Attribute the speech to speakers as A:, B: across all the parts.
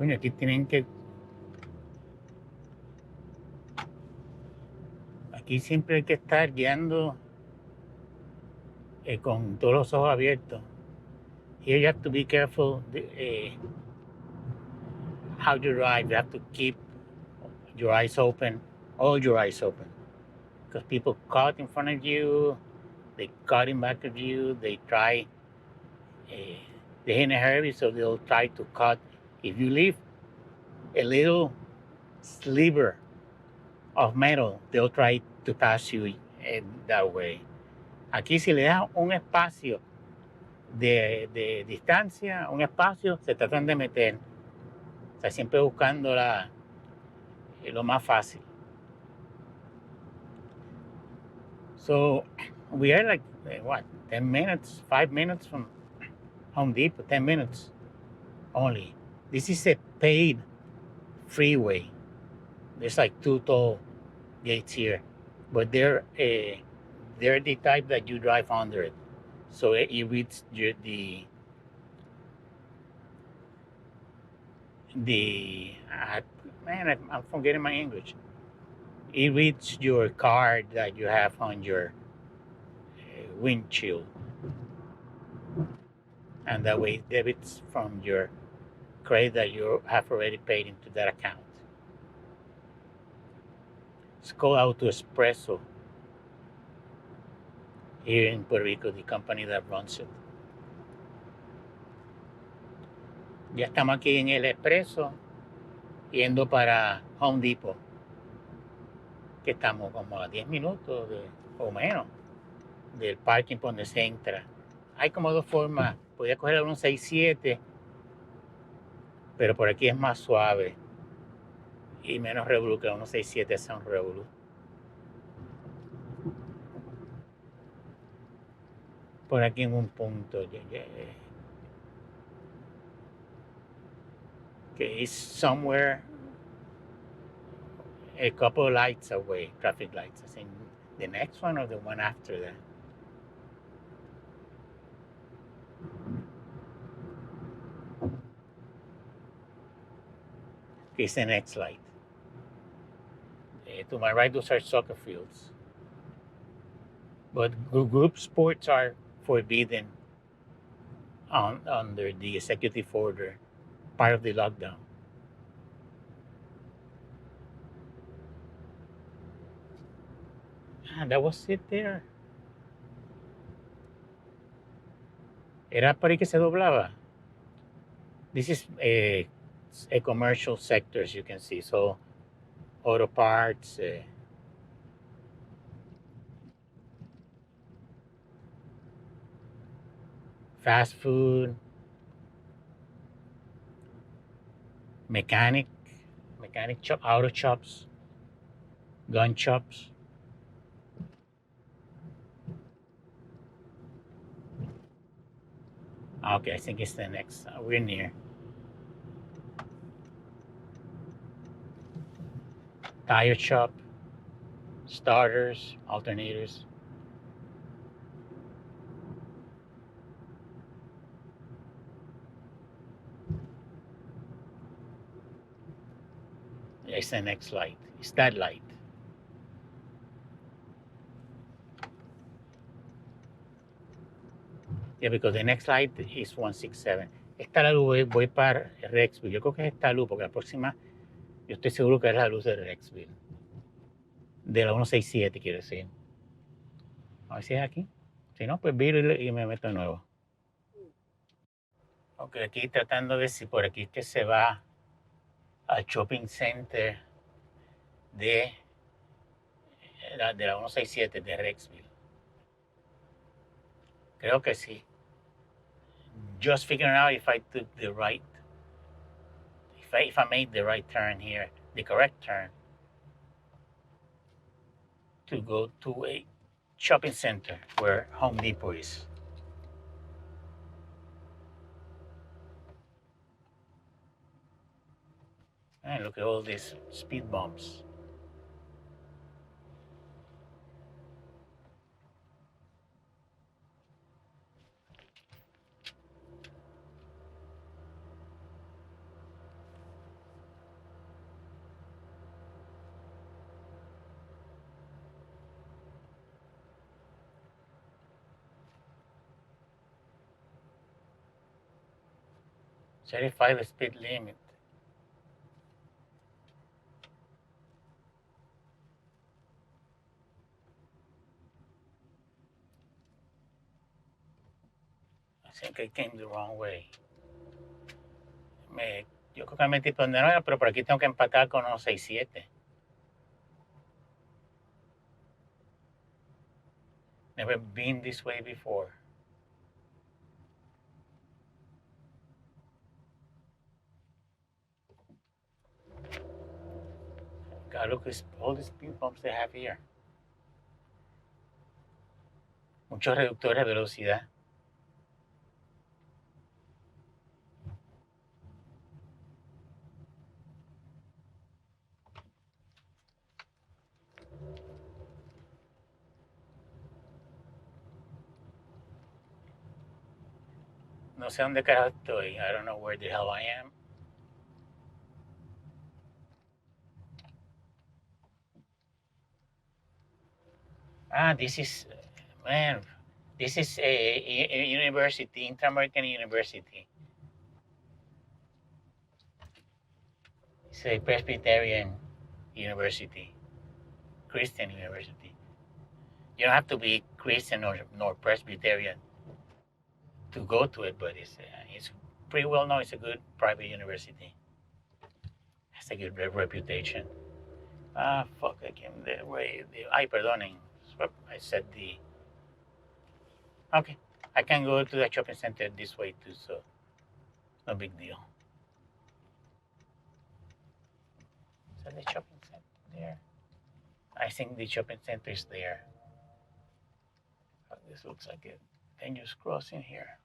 A: Coño, aquí tienen que... Aquí siempre hay que estar guiando con todos los ojos abiertos. Here you have to be careful how you drive. You have to keep your eyes open, all your eyes open. Because people cut in front of you, they cut in back of you, they try, uh, they're in a hurry, so they'll try to cut. If you leave a little sliver of metal, they'll try to pass you that way. Aquí si le das un espacio de distancia, un espacio, se tratan de meter. O sea, siempre buscando lo más fácil. So we are like, what, 10 minutes, 5 minutes from Home Depot, 10 minutes only. This is a paid freeway. There's like 2 toll gates here, but they're the type that you drive under it. So it reads man, I'm forgetting my English. It reads your card that you have on your windshield, and that way it debits from your credit that you have already paid into that account. It's called Auto Espresso here in Puerto Rico, the company that runs it. Ya estamos aquí en el Expreso, yendo para Home Depot, que estamos como a 10 minutos o menos del parking por donde se entra. Hay como 2 formas. Podía coger el 167, pero por aquí es más suave y menos revolú que el 167 es un revolú. Por aquí en un punto que is somewhere a couple of lights away, traffic lights. I think the next one or the one after that. Okay, it's the next light. To my right, those are soccer fields. But group sports are forbidden under the executive order, part of the lockdown. Ah, that was it there. Era por ahí que se doblaba. This is a commercial sector, as you can see. So, auto parts, fast food, mechanic shop, auto shops, gun shops. Okay, I think it's the next. We're near. Tire shop, starters, alternators. It's the next light. It's that light. Yeah, because the next light is 167. Esta la luz, voy para Rexville. Yo creo que es esta luz, porque la próxima, yo estoy seguro que es la luz de Rexville. De la 167, quiero decir. A ver si es aquí. Si no, pues viro y me meto de nuevo. Ok, aquí tratando de ver si por aquí es que se va al shopping center de la 167 de Rexville. Creo que sí. Just figuring out if I took the right, if I made the right turn here, the correct turn to go to a shopping center where Home Depot is. And look at all these speed bumps. 35 speed limit. I think I came the wrong way. Yo creo que me metí por donde no era, pero por aquí tengo que empatar con unos 67. Never been this way before. God, look at all these speed bumps they have here. Muchos reductores de velocidad. No sé dónde carajo estoy. I don't know where the hell I am. This is, man, this is a university, Inter-American University. It's a Presbyterian university, Christian university. You don't have to be Christian nor Presbyterian to go to it, but it's pretty well known. It's a good private university. Has a good reputation. Fuck, I came the way. Ay, perdonen. I said the. Okay, I can go to the shopping center this way too, so no big deal. Is that the shopping center there? I think the shopping center is there. Oh, this looks like a dangerous crossing here.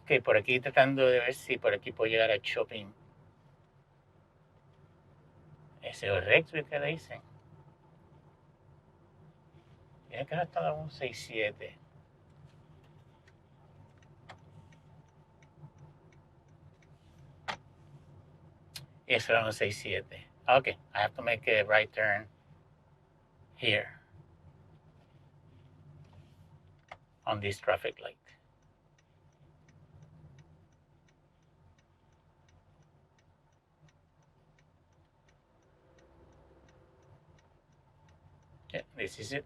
A: Ok, por aquí tratando de ver si por aquí puedo llegar al shopping. Ese es Rexby que le dicen. Tiene que estar a un 67. Eso era un 67. Okay, I have to make a right turn here on this traffic light. Yeah, this is it.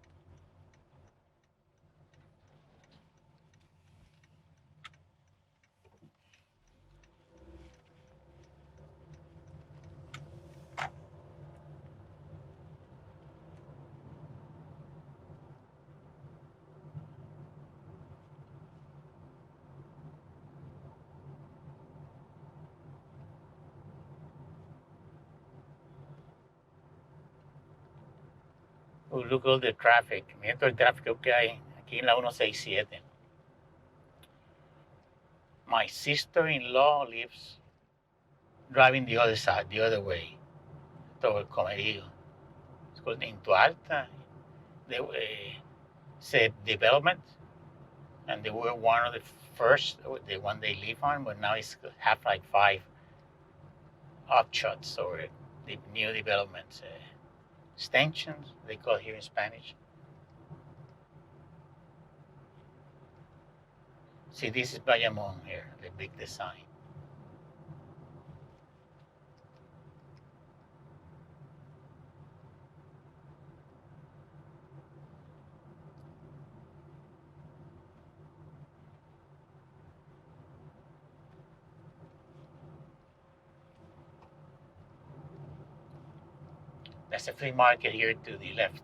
A: Oh, look at all the traffic. Mira todo el tráfico que hay aquí en la 167. My sister-in-law lives driving the other side, the other way, todo el comerío. It's called Into Alta. Said development, and they were one of the first, the one they live on, but now it's have like 5 offshoots or the new developments, extensions, they call it here in Spanish. See, this is Bayamon here, the big design. That's a flea market here to the left.